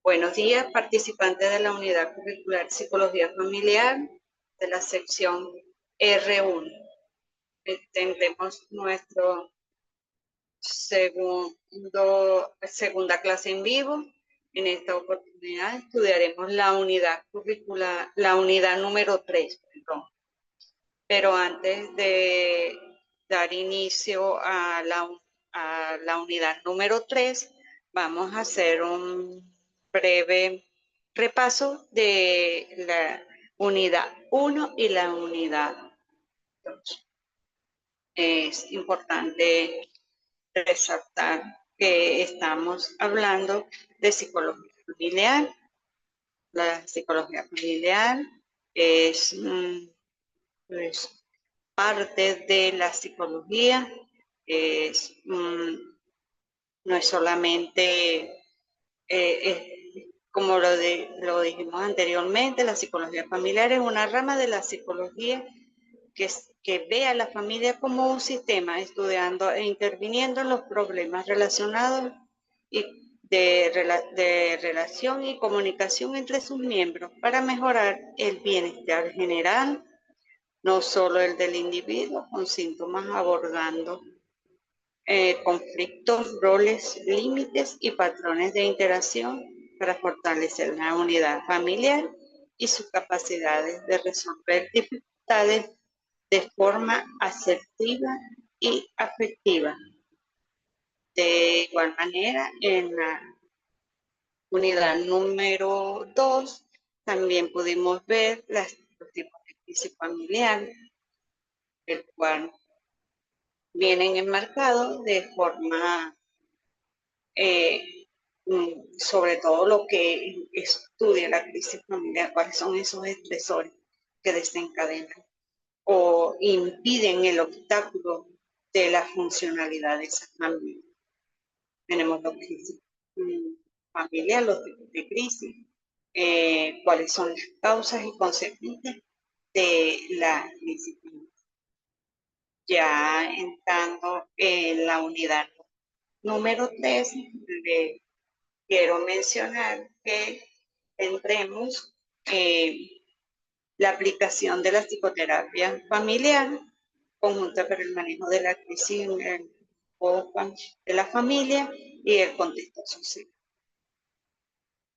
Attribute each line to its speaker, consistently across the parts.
Speaker 1: Buenos días, participantes de la unidad curricular Psicología Familiar de la sección R1. Tendremos nuestro segunda clase en vivo. En esta oportunidad estudiaremos la unidad curricular, la unidad número 3, perdón. Pero antes de dar inicio a la unidad número 3, vamos a hacer un breve repaso de la unidad 1 y la unidad 2. Es importante resaltar que estamos hablando de psicología familiar. La psicología familiar es parte de la psicología. No es solamente como lo dijimos anteriormente, la psicología familiar es una rama de la psicología que ve a la familia como un sistema, estudiando e interviniendo en los problemas relacionados y de relación y comunicación entre sus miembros para mejorar el bienestar general, no solo el del individuo, con síntomas abordando conflictos, roles, límites y patrones de interacción para fortalecer la unidad familiar y sus capacidades de resolver dificultades de forma asertiva y afectiva. De igual manera, en la unidad número 2 también pudimos ver los tipos de crisis familiar, el cual vienen enmarcados de forma sobre todo lo que estudia la crisis familiar, cuáles son esos estresores que desencadenan o impiden el obstáculo de la funcionalidad de esa familia. Tenemos los crisis familiares, los tipos de crisis, cuáles son las causas y consecuencias de la crisis familiar. Ya entrando en la unidad número 3, quiero mencionar que tendremos la aplicación de la psicoterapia familiar conjunta para el manejo de la crisis de la familia y el contexto social.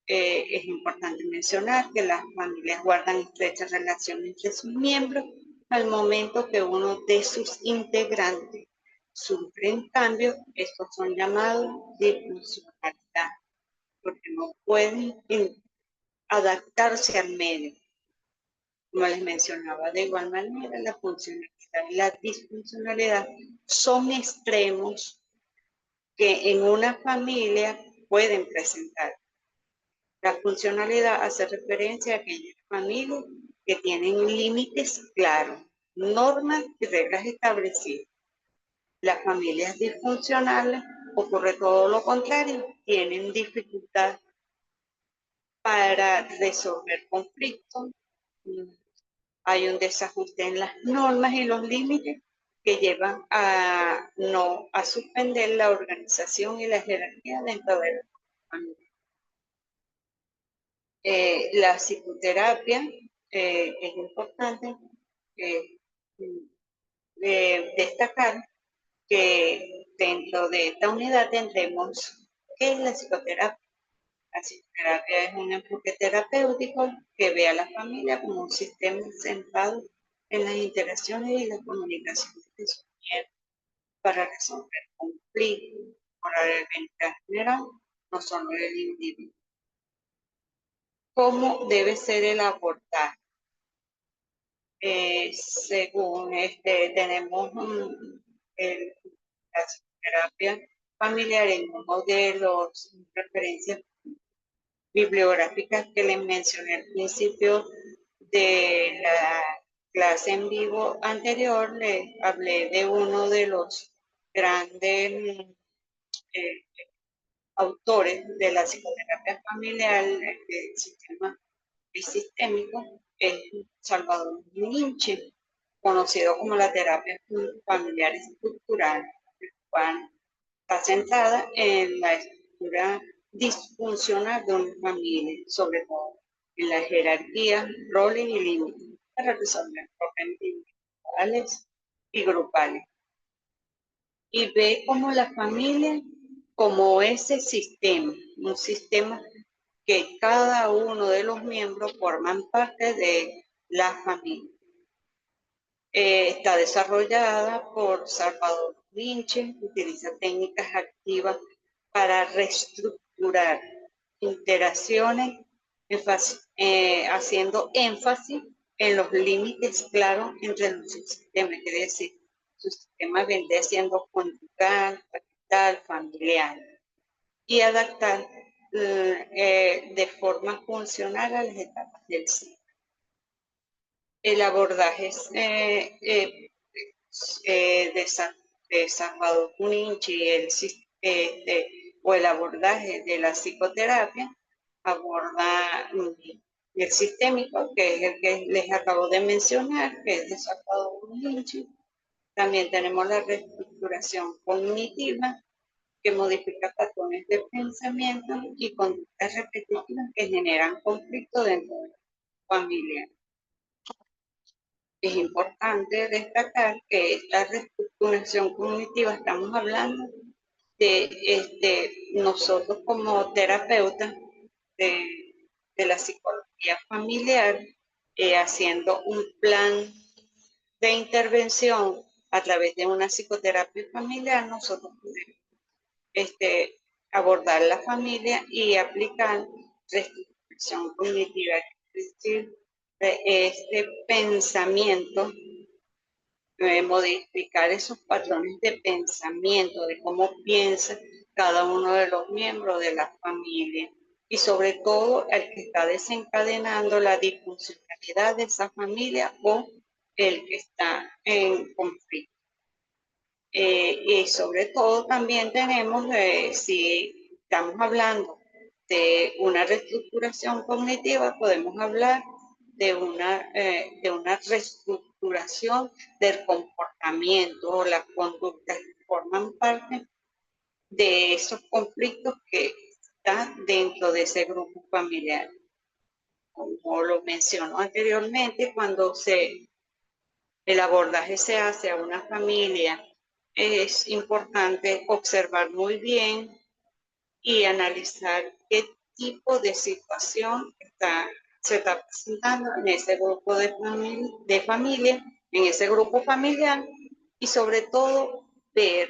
Speaker 1: Es importante mencionar que las familias guardan estrecha relación entre sus miembros al momento que uno de sus integrantes sufre un cambio. Estos son llamados disfuncionalidad, porque no pueden adaptarse al medio. Como les mencionaba, de igual manera, la funcionalidad y la disfuncionalidad son extremos que en una familia pueden presentar. La funcionalidad hace referencia a aquellas familias que tienen límites claros, normas y reglas establecidas. Las familias disfuncionales ocurre todo lo contrario, tienen dificultad para resolver conflictos, hay un desajuste en las normas y los límites que llevan a suspender la organización y la jerarquía dentro de la familia. La psicoterapia es importante destacar que dentro de esta unidad tendremos qué es la psicoterapia. La psicoterapia es un enfoque terapéutico que ve a la familia como un sistema centrado en las interacciones y la comunicación de sus miembros para resolver conflictos, mejorar el bienestar general, no solo del individuo. ¿Cómo debe ser el abordaje? Según tenemos la psicoterapia familiar en uno de los referencias bibliográficas que les mencioné al principio de la clase en vivo anterior. Les hablé de uno de los grandes autores de la psicoterapia familiar del sistema sistémico, es Salvador Minche, conocido como la terapia familiar estructural, la cual está centrada en la estructura disfuncional de una familia, sobre todo en la jerarquía, roles y límites, para resolver problemas individuales y grupales. Y ve como la familia, como ese sistema, un sistema que cada uno de los miembros forman parte de la familia. Está desarrollada por Salvador Vinci, utiliza técnicas activas para reestructurar interacciones, haciendo énfasis en los límites claros entre los sistemas, quiere decir, su sistema vendría siendo conjugal, capital, familiar, y adaptar de forma funcional a las etapas del ciclo. El abordaje de Salvador Kuninchi, o el abordaje de la psicoterapia, aborda el sistémico, que es el que les acabo de mencionar, que es de Salvador Kuninchi. También tenemos la reestructuración cognitiva, que modifica patrones de pensamiento y conductas repetitivas que generan conflicto dentro de la familia. Es importante destacar que esta reestructuración cognitiva, estamos hablando de nosotros como terapeutas de la psicología familiar, haciendo un plan de intervención a través de una psicoterapia familiar. Nosotros podemos abordar la familia y aplicar reestructuración cognitiva, es decir, este pensamiento, modificar esos patrones de pensamiento, de cómo piensa cada uno de los miembros de la familia, y sobre todo el que está desencadenando la disfuncionalidad de esa familia o el que está en conflicto. Y sobre todo también tenemos, si estamos hablando de una reestructuración cognitiva, podemos hablar de una reestructuración del comportamiento o las conductas que forman parte de esos conflictos que están dentro de ese grupo familiar. Como lo mencionó anteriormente, cuando el abordaje se hace a una familia, es importante observar muy bien y analizar qué tipo de situación se está presentando en ese grupo de familia, en ese grupo familiar, y sobre todo ver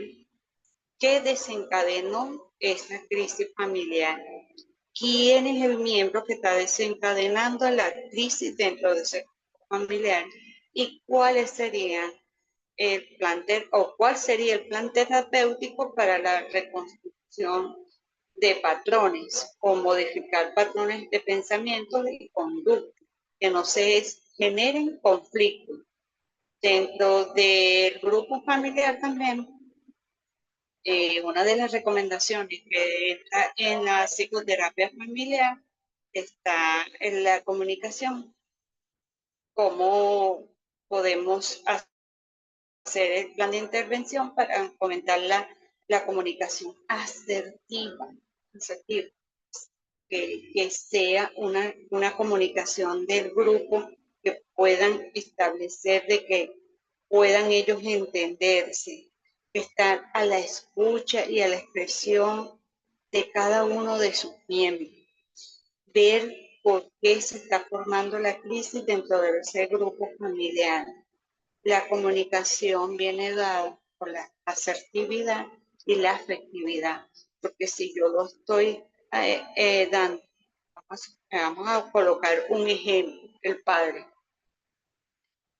Speaker 1: qué desencadenó esa crisis familiar. ¿Quién es el miembro que está desencadenando la crisis dentro de ese grupo familiar? ¿Y cuáles serían el plan o cuál sería el plan terapéutico para la reconstrucción de patrones o modificar patrones de pensamiento y conducta que no se generen conflictos? Dentro del grupo familiar también, una de las recomendaciones que entra en la psicoterapia familiar está en la comunicación. ¿Cómo podemos hacer el plan de intervención para fomentar la comunicación asertiva, que sea una comunicación del grupo, que puedan establecer, de que puedan ellos entenderse, estar a la escucha y a la expresión de cada uno de sus miembros, ver por qué se está formando la crisis dentro de ese grupo familiar. La comunicación viene dada por la asertividad y la afectividad, porque si yo lo estoy dando, vamos a colocar un ejemplo: el padre,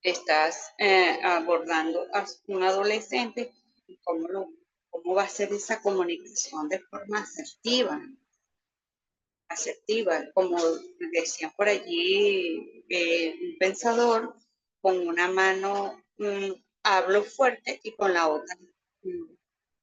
Speaker 1: estás abordando a un adolescente, y cómo va a ser esa comunicación de forma asertiva, como decía por allí un pensador: con una mano hablo fuerte y con la otra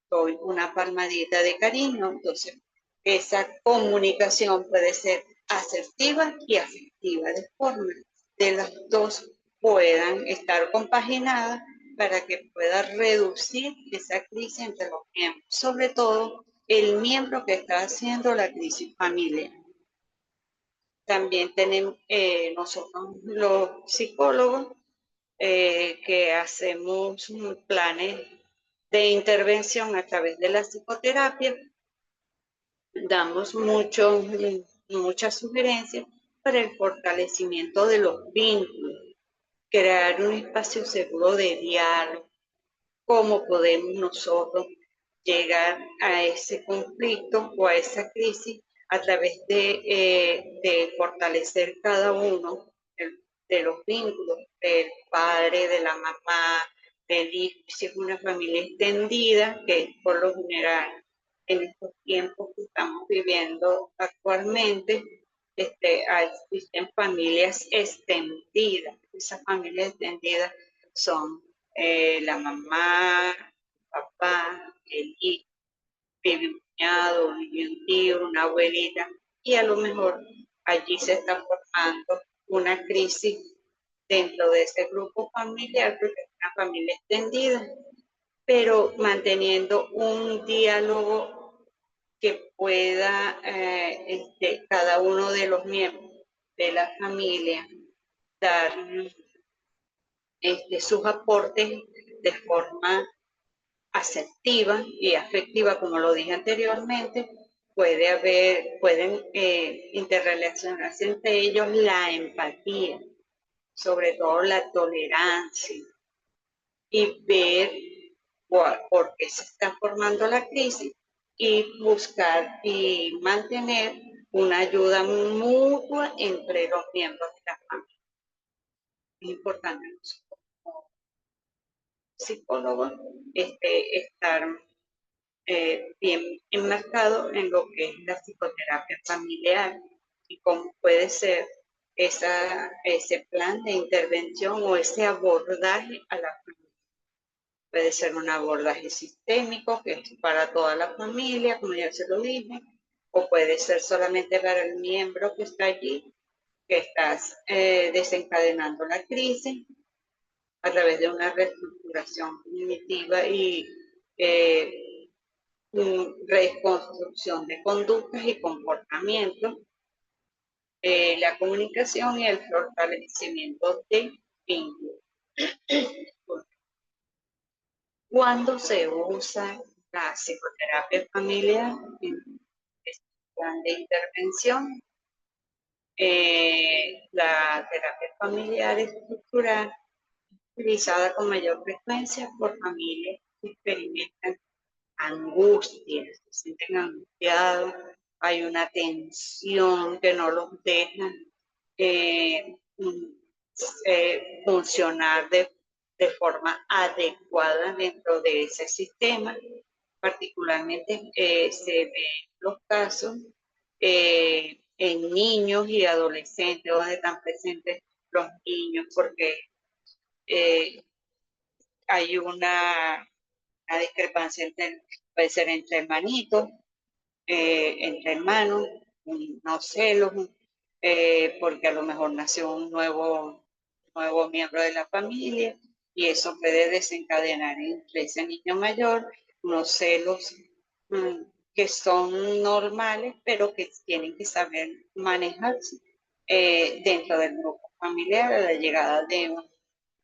Speaker 1: doy una palmadita de cariño. Entonces, esa comunicación puede ser asertiva y afectiva, de forma de las dos puedan estar compaginadas para que pueda reducir esa crisis entre los miembros, sobre todo el miembro que está haciendo la crisis familiar. También tenemos nosotros los psicólogos que hacemos planes de intervención a través de la psicoterapia. Damos muchas sugerencias para el fortalecimiento de los vínculos, crear un espacio seguro de diálogo, cómo podemos nosotros llegar a ese conflicto o a esa crisis a través de fortalecer cada uno de los vínculos del padre, de la mamá, del hijo. Si es una familia extendida, que es por lo general en estos tiempos que estamos viviendo actualmente, existen familias extendidas. Esas familias extendidas son la mamá, el papá, el hijo, vive un cuñado, vive un tío, una abuelita, y a lo mejor allí se está formando una crisis dentro de ese grupo familiar, porque es una familia extendida, pero manteniendo un diálogo que pueda cada uno de los miembros de la familia dar sus aportes de forma asertiva y afectiva, como lo dije anteriormente. Pueden interrelacionarse entre ellos la empatía, sobre todo la tolerancia, y ver por qué se está formando la crisis y buscar y mantener una ayuda mutua entre los miembros de la familia. Es importante como psicólogos estar bien enmarcado en lo que es la psicoterapia familiar y cómo puede ser ese plan de intervención o ese abordaje a la familia. Puede ser un abordaje sistémico, que es para toda la familia, como ya se lo dije, o puede ser solamente para el miembro que está allí, que estás desencadenando la crisis a través de una reestructuración cognitiva y eh, reconstrucción de conductas y comportamientos, la comunicación y el fortalecimiento de vínculos. Cuando se usa la psicoterapia familiar en este plan de intervención, la terapia familiar estructural utilizada con mayor frecuencia por familias que experimentan angustias, se sienten angustiados, hay una tensión que no los deja eh, funcionar de forma adecuada dentro de ese sistema. Particularmente se ven los casos en niños y adolescentes, donde están presentes los niños, porque eh, hay una discrepancia puede ser entre hermanitos, entre hermanos, no celos, porque a lo mejor nació un nuevo miembro de la familia y eso puede desencadenar entre ese niño mayor unos celos mm, que son normales, pero que tienen que saber manejarse dentro del grupo familiar a la llegada de un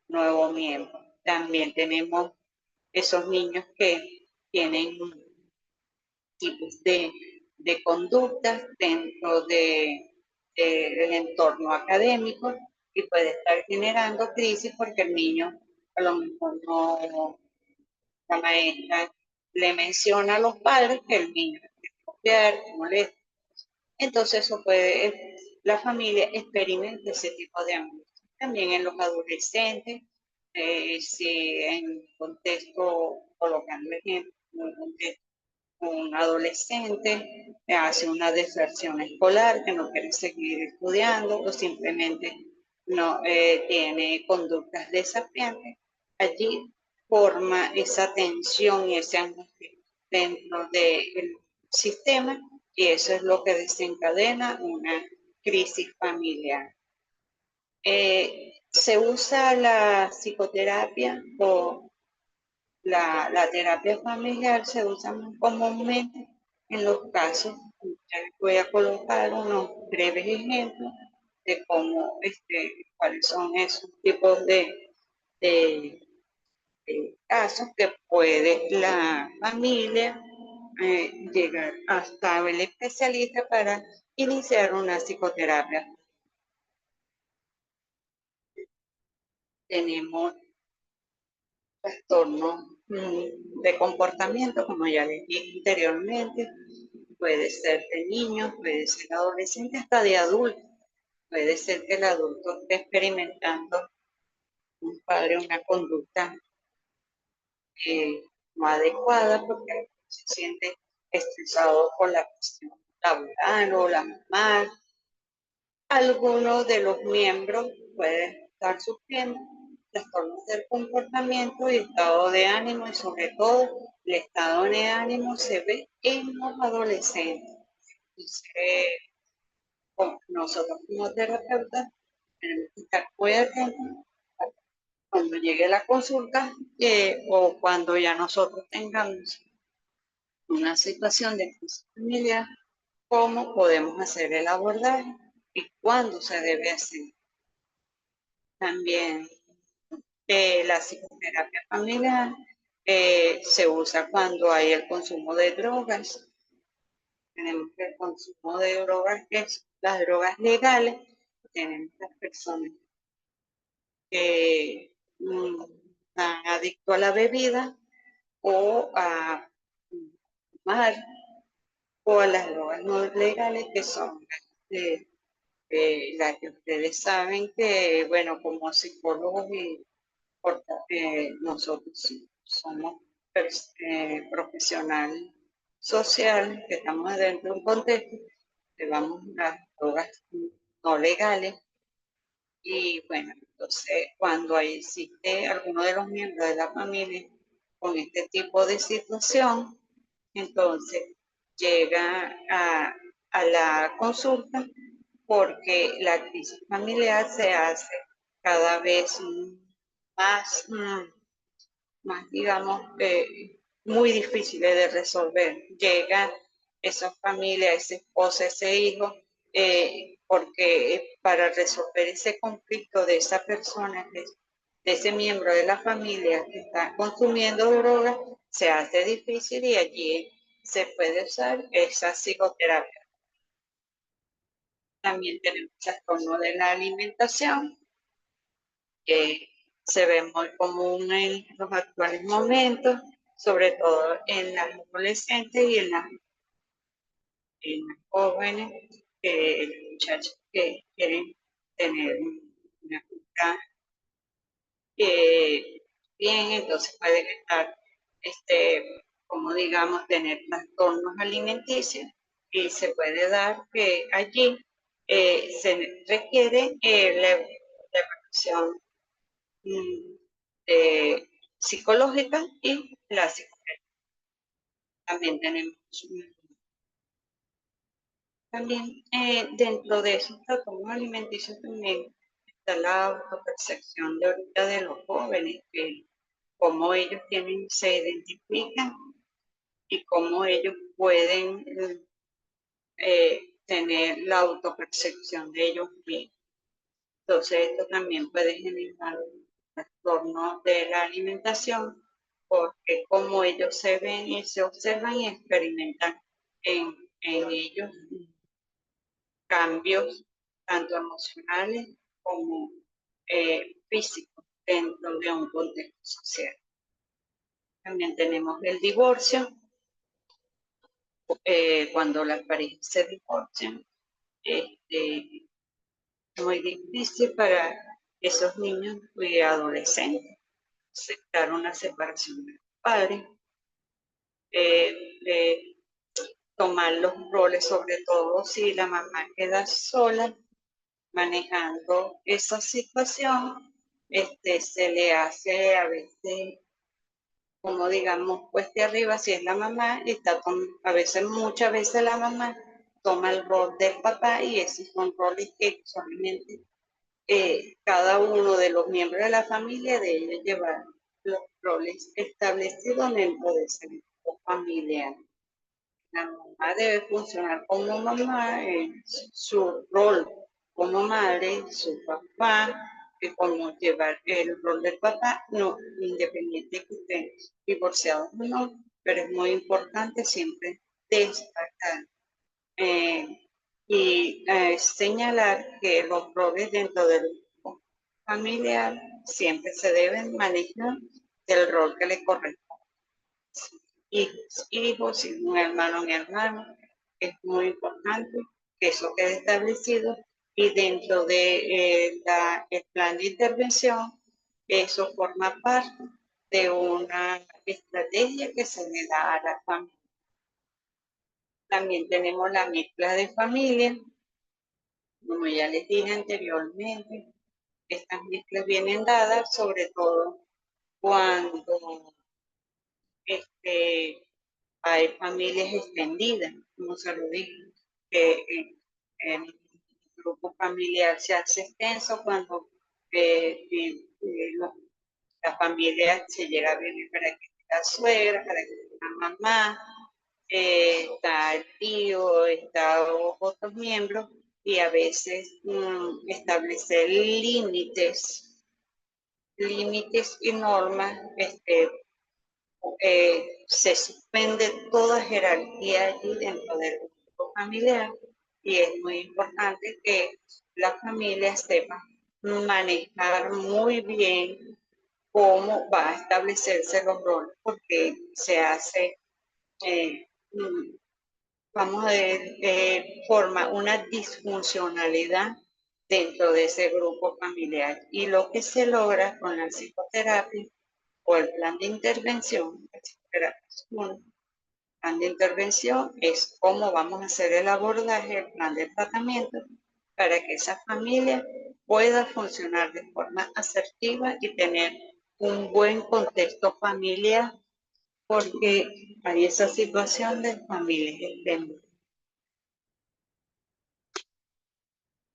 Speaker 1: nuevo miembro. También tenemos esos niños que tienen tipos de conductas dentro del entorno académico y puede estar generando crisis porque el niño a lo mejor no, la maestra le menciona a los padres que el niño es copiar, que molesta. Entonces eso puede, la familia experimenta ese tipo de angustia. También en los adolescentes, si en contexto, colocando ejemplo, en un contexto un adolescente hace una deserción escolar, que no quiere seguir estudiando o simplemente no tiene conductas desafiantes, allí forma esa tensión y ese angustia dentro del sistema y eso es lo que desencadena una crisis familiar. Se usa la psicoterapia o la terapia familiar, se usa muy comúnmente en los casos. Ya les voy a colocar unos breves ejemplos de cómo, cuáles son esos tipos de, de casos que puede la familia llegar hasta el especialista para iniciar una psicoterapia. Tenemos trastornos de comportamiento, como ya les dije anteriormente, puede ser de niños, puede ser de adolescentes, hasta de adultos. Puede ser que el adulto esté experimentando un padre una conducta no adecuada porque se siente estresado por la cuestión laboral o la mamá. Algunos de los miembros pueden estar sufriendo trastornos del comportamiento y estado de ánimo, y sobre todo el estado de ánimo se ve en los adolescentes. Entonces, nosotros como terapeutas tenemos que estar muy atentos cuando llegue la consulta o cuando ya nosotros tengamos una situación de crisis familiar, cómo podemos hacer el abordaje y cuándo se debe hacer. También la psicoterapia familiar se usa cuando hay el consumo de drogas. Tenemos el consumo de drogas, que es las drogas legales. Tenemos las personas que están adictos a la bebida o a fumar, o a las drogas no legales, que son eh, las que ustedes saben que, bueno, como psicólogos y nosotros somos profesional social, que estamos dentro de un contexto, llevamos las drogas no legales. Y bueno, entonces cuando existe alguno de los miembros de la familia con este tipo de situación, entonces llega a la consulta porque la crisis familiar se hace cada vez más, más digamos, muy difíciles de resolver. Llega esa familia, ese esposo, ese hijo, porque para resolver ese conflicto de esa persona, de ese miembro de la familia que está consumiendo drogas, se hace difícil y allí se puede usar esa psicoterapia. También tenemos el trastorno de la alimentación, que se ve muy común en los actuales momentos, sobre todo en las adolescentes y en las jóvenes, muchachos que quieren tener una vida bien, entonces pueden estar, como digamos, tener trastornos alimenticios, y se puede dar que allí se requiere la evaluación mm, psicológica y la psicología. También tenemos, también dentro de esos trastornos alimenticios también está la autopercepción de ahorita de los jóvenes, que cómo ellos tienen, se identifican y cómo ellos pueden tener la autopercepción de ellos mismos. Entonces esto también puede generar trastornos de la alimentación, porque como ellos se ven y se observan y experimentan en ellos cambios tanto emocionales como físicos dentro de un contexto social. También tenemos el divorcio, cuando las parejas se divorcian, este, muy difícil para esos niños y adolescentes aceptar una separación de los padres, eh, tomar los roles, sobre todo si la mamá queda sola manejando esa situación, se le hace a veces, como digamos, cueste arriba si es la mamá, y está a veces, muchas veces la mamá toma el rol del papá, y esos son roles que solamente cada uno de los miembros de la familia debe llevar los roles establecidos dentro de ese grupo familiar. La mamá debe funcionar como mamá en su rol como madre, su papá, que como llevar el rol del papá, no, independiente que estén divorciados o no, pero es muy importante siempre destacar señalar que los roles dentro del grupo familiar siempre se deben manejar del rol que le corresponde. Hijos, hijos, si un hermano, mi hermano, es muy importante que eso quede establecido y dentro de el plan de intervención, eso forma parte de una estrategia que se le da a la familia. También tenemos la mezcla de familia, como ya les dije anteriormente, estas mezclas vienen dadas sobre todo cuando este, hay familias extendidas, como se lo dije, que el grupo familiar se hace extenso cuando la familia se llega a vivir para que la suegra, para que la mamá, está el tío, está otros miembros, y a veces establecer límites y normas, se suspende toda jerarquía allí dentro del grupo familiar y es muy importante que la familia sepa manejar muy bien cómo va a establecerse los roles, porque se hace, vamos a ver, forma una disfuncionalidad dentro de ese grupo familiar. Y lo que se logra con la psicoterapia o el plan de intervención, la psicoterapia es uno, plan de intervención es cómo vamos a hacer el abordaje, el plan de tratamiento, para que esa familia pueda funcionar de forma asertiva y tener un buen contexto familiar, porque hay esa situación de familias extensas.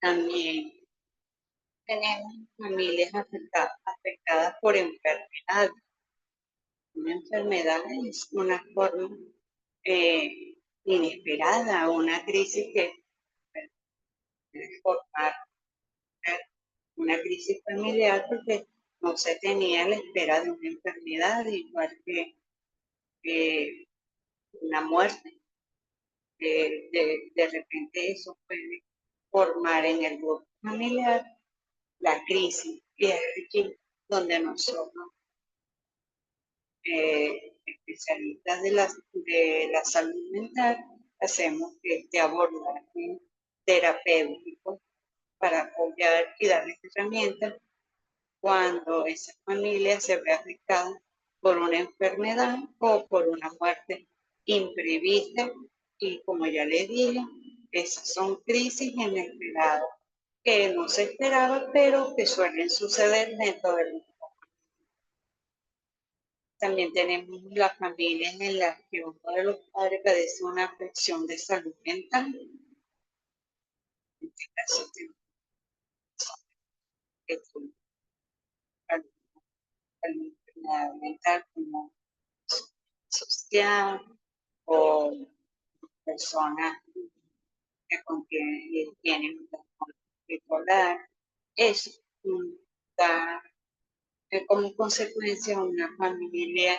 Speaker 1: También tenemos familias afectadas por enfermedad. Una enfermedad es una forma eh, inesperada, una crisis que puede formar una crisis familiar porque no se tenía la espera de una enfermedad, igual que una muerte. De repente eso puede formar en el grupo familiar la crisis. Y es aquí donde nosotros, especialistas de la salud mental, hacemos este abordaje terapéutico para apoyar y darles herramientas cuando esa familia se ve afectada por una enfermedad o por una muerte imprevista. Y como ya les dije, esas son crisis inesperadas que no se esperaba, pero que suelen suceder dentro del mundo. También tenemos las familias en las que uno de los padres padece una afección de salud mental. En este caso, tenemos alguna enfermedad mental como social o personas que tienen un trastorno bipolar. Eso da como consecuencia una familia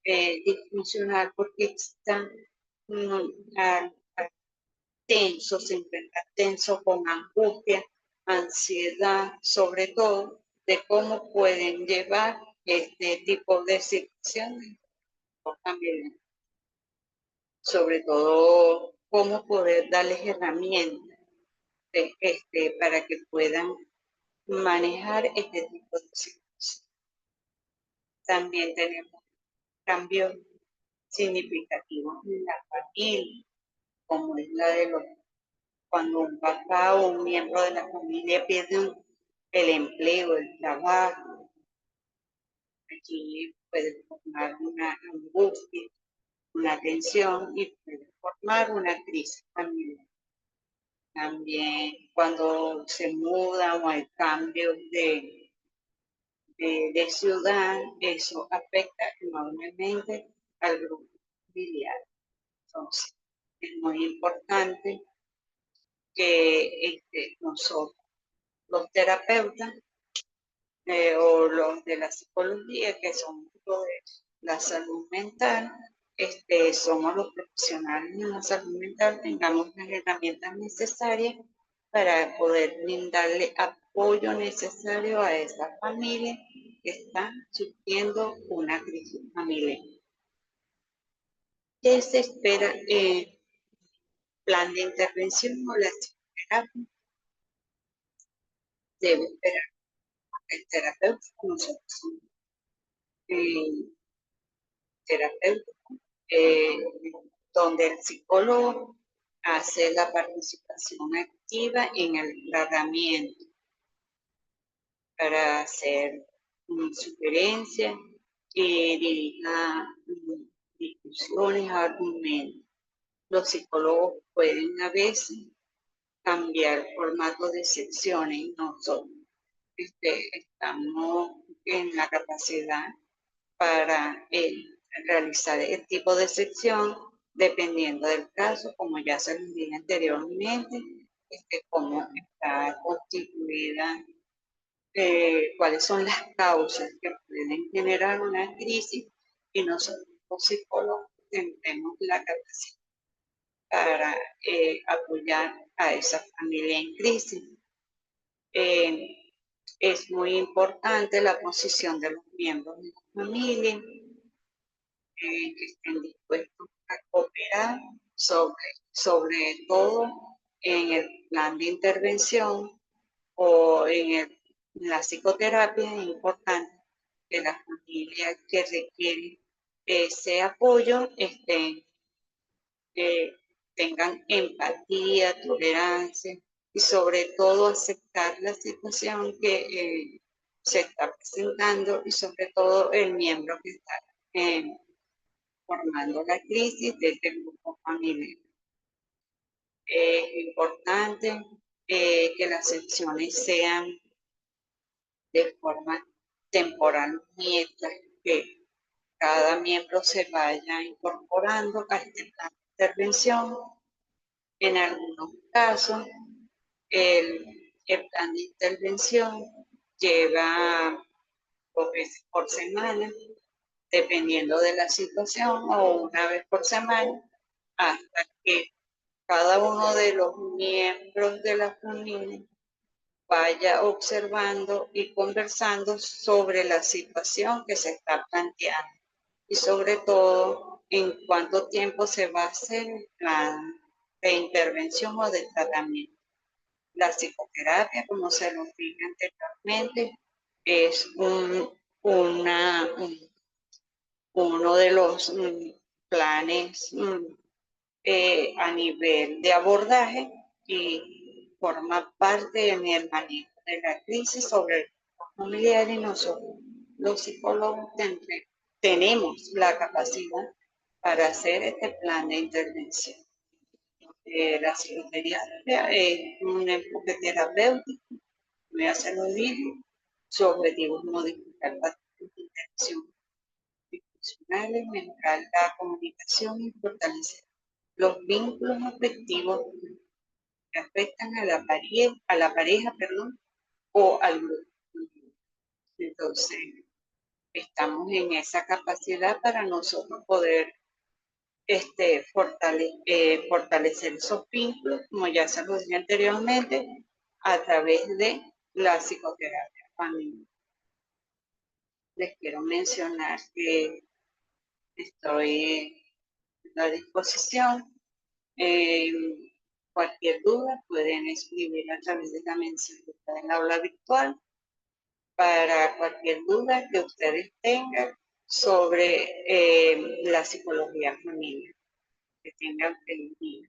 Speaker 1: disfuncional porque está mm, tenso, se encuentra tenso con angustia, ansiedad, sobre todo de cómo pueden llevar este tipo de situaciones familiares, sobre todo cómo poder darles herramientas para que puedan manejar este tipo de situaciones. También tenemos cambios significativos en la familia, como es la de cuando un papá o un miembro de la familia pierde el empleo, el trabajo. Aquí puede formar una angustia, una tensión y puede formar una crisis familiar. También cuando se muda o hay cambios de ciudad, eso afecta enormemente al grupo familiar. Entonces, es muy importante que nosotros, los terapeutas o los de la psicología, que son los de la salud mental, somos los profesionales de la salud mental, tengamos las herramientas necesarias para poder brindarle apoyo necesario a esa familia que está sufriendo una crisis familiar. ¿Qué se espera en plan de intervención o la psicoterapia? Debe esperar el terapeuta, nosotros somos terapeutas, eh, donde el psicólogo hace la participación activa en el tratamiento para hacer sugerencias y dirija discusiones, argumentos. Los psicólogos pueden a veces cambiar formato de secciones. Nosotros estamos en la capacidad para realizar el tipo de sección dependiendo del caso, como ya se les dije anteriormente, cómo está constituida, cuáles son las causas que pueden generar una crisis y nosotros los psicólogos tendremos la capacidad para apoyar a esa familia en crisis. Es muy importante la posición de los miembros de la familia, que estén dispuestos a cooperar, sobre todo en el plan de intervención o en la psicoterapia. Es importante que las familias que requieren ese apoyo tengan empatía, tolerancia y sobre todo aceptar la situación que se está presentando y sobre todo el miembro que está formando la crisis desde el grupo familiar. Es importante que las sesiones sean de forma temporal mientras que cada miembro se vaya incorporando a este plan de intervención. En algunos casos, el plan de intervención lleva 2 veces por semana, dependiendo de la situación, o una vez por semana, hasta que cada uno de los miembros de la familia vaya observando y conversando sobre la situación que se está planteando y sobre todo en cuánto tiempo se va a hacer el plan de intervención o de tratamiento. La psicoterapia, como se lo dije anteriormente, es uno de los planes a nivel de abordaje y forma parte en el manejo de la crisis sobre el familiar, y nosotros, los psicólogos, tenemos la capacidad para hacer este plan de intervención. La psicoterapia es un enfoque terapéutico, ya se lo dije, su objetivo es modificar patrones de interacción institucionales, mejorar la comunicación y fortalecer los vínculos afectivos que afectan a la pareja, perdón, o al grupo. Entonces, estamos en esa capacidad para nosotros poder fortalecer esos vínculos, como ya se lo dije anteriormente, a través de la psicoterapia familiar. Les quiero mencionar que estoy a disposición. Cualquier duda pueden escribir a través de la mensajera del aula virtual para cualquier duda que ustedes tengan sobre la psicología familiar. Que tengan feliz día.